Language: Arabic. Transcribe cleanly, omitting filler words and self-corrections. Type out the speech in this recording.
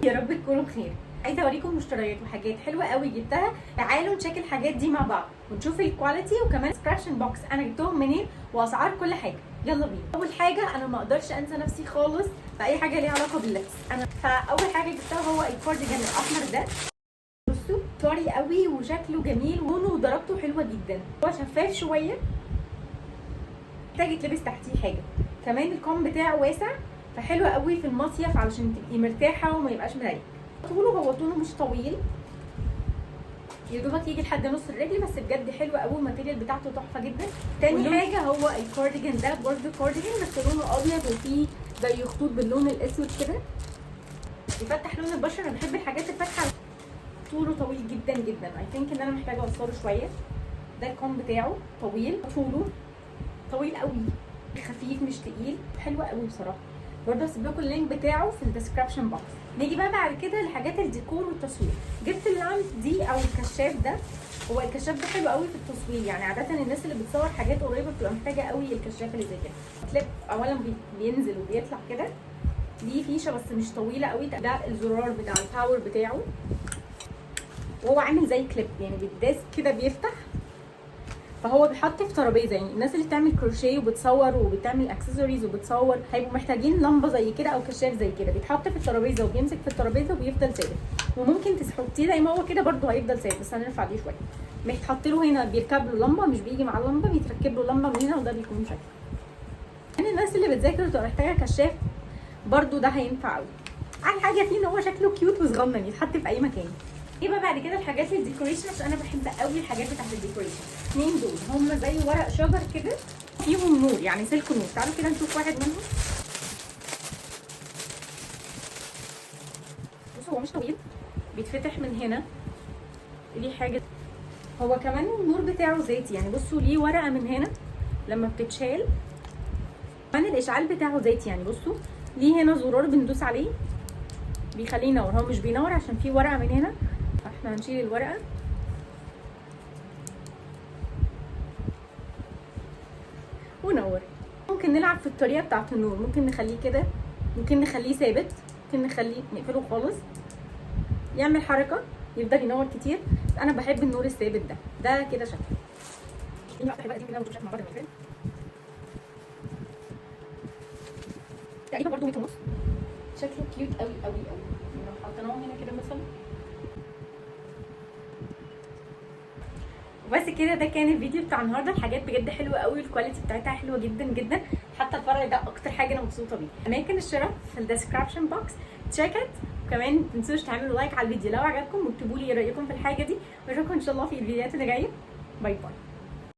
يا رب تكونوا بخير. عايزه اوريكم مشتريات وحاجات حلوه قوي جبتها. تعالوا نشيك الحاجات دي مع بعض ونشوف الكواليتي وكمان سكراتشن بوكس انا جبتهم منين واسعار كل حاجه. يلا بينا. اول حاجه انا ما اقدرش انسى نفسي خالص في اي حاجه ليها علاقه باللبس. فاول حاجه جبتها هو الكارديجان الاحمر ده. بصوا طري قوي وشكله جميل ولونه ودرجته حلوه جدا. هو شفاف شويه محتاج يتلبس تحتيه حاجه. كمان الكم بتاعه واسع فحلو قوي في المصيف علشان تبقي مرتاحه وما يبقاش مضايق. هو طوله مش طويل يا دوبك يجي لحد نص الرجل، بس بجد حلو قوي والماتيريال بتاعته تحفه جدا. تاني حاجه هو الكارديجان ده برده كارديجان بس لونه ابيض وفيه زي خطوط باللون الاسود كده يفتح لون البشره. انا بحب الحاجات الفاتحه. طوله طويل جدا جدا. اي ثينك ان انا محتاجه اوصله شويه. ده الكم بتاعه طويل، طوله طويل قوي، خفيف مش تقيل، حلو قوي بصراحه. برضه هسيب لكم اللينك بتاعه في الديسكربشن بوكس. نيجي بقى بعد كده لحاجات الديكور والتصوير. جبت اللامب دي او الكشاف ده. هو الكشاف ده حلو قوي في التصوير، يعني عاده الناس اللي بتصور حاجات قريبه بتبقى محتاجه قوي الكشاف اللي زي كده. كليب اولا بينزل وبيطلع كده، ليه فيشه بس مش طويله قوي. ده الزرار بتاع الباور بتاعه وهو عامل زي كليب، يعني بيتداس كده بيفتح. فهو بيتحط في ترابيزه، يعني الناس اللي بتعمل كروشيه وبتصور وبتعمل اكسسوارز وبتصور هيبقوا محتاجين لمبه زي كده او كشاف زي كده. بيتحط في الترابيزه وبيمسك في الترابيزه وبيفضل ثابت، وممكن تحطيه زي ما هو كده برده هيفضل ثابت بس هنرفع دي شويه. بيتحط له هنا بيركب له لمبه، مش بيجي مع اللمبه، بيتركب له لمبه من هنا وده بيكون شكله. يعني الناس اللي بتذاكر وتبقى محتاجه كشاف برده ده هينفع قوي. احلى حاجه فيه ان هو شكله كيوت وصغنن يتحط في اي مكان. ايه بقى بعد كده الحاجات الديكوريشن، عشان انا بحب قوي الحاجات بتاعت الديكوريشن. اتنين دول هم زي ورق شجر كده فيهم نور، يعني سلك نور. تعالوا كده نشوف واحد منهم. بصوا هو مش طويل، بيتفتح من هنا، ليه حاجه. هو كمان النور بتاعه زيتي، يعني بصوا ليه ورقه من هنا لما بتتشال. كمان الاشعال بتاعه زيتي، يعني بصوا ليه هنا زرار بندوس عليه بيخليه ينور. هو مش بينور عشان فيه ورقه من هنا، فاحنا هنشيل الورقه. ونور. ممكن نلعب في الطريقه بتاعه النور، ممكن نخليه كده، ممكن نخليه ثابت، ممكن نخليه نقفله خالص يعمل حركه يفضل ينور كتير. انا بحب النور الثابت ده. ده كده شكله. تقريبا برضه 100 ونص. شكله كيوت قوي قوي قوي. لو حطيناه هنا كده مثلا. وبس كده، ده كان الفيديو بتاع النهارده. الحاجات بجد حلوه قوي، الكواليتي بتاعتها حلوه جدا جدا. حتى الفرع ده اكتر حاجه انا مبسوطه بيه. اماكن الشراء في الديسكربشن بوكس، تشيك ات. وكمان ما تنسوش تعملوا لايك على الفيديو لو عجبكم، واكتبوا لي رايكم في الحاجه دي. واشوفكم ان شاء الله في الفيديوهات اللي جايه. باي باي.